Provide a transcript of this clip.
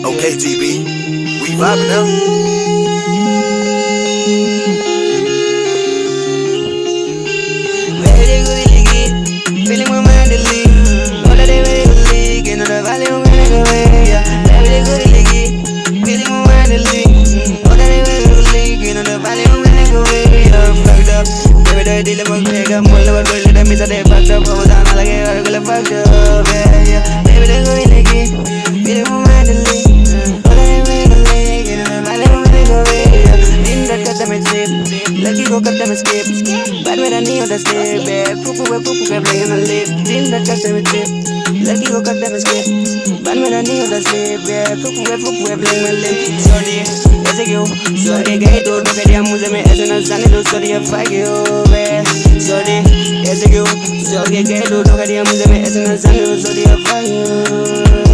Okay, GB, we vibing now. Very good league, feeling my mind to leave. Know that they ready to league, and know the value I'm gonna go away. Yeah, very good league, feeling my mind to leave. Know that they ready to league, and know the value I'm gonna go away. Yeah, fucked up. Baby, they deal with me, got more love, but let me say they fucked up. I was on all I get, I really fucked up. Yeah, yeah, baby, they good league, feeling my mind to leave. Know that they ready to league, and know the value I'm gonna go away. Yeah, दिन रात करता मैं sleep, लड़की को करता मैं skip. बाद मेरा नहीं होता sleep, फूफू के playing my lip. दिन रात करता मैं sleep, लड़की को करता मैं skip. बाद मेरा नहीं होता sleep, फूफू के playing my lip. Sorry, ऐसे क्यों? Sorry गई तो ठोकर दिया मुझे मैं ऐसे न जाने दो. Sorry fuck you, sorry ऐसे क्यों? Sorry गई तो ठोकर दिया मुझे मैं ऐसे न जाने दो. Sorry fuck you.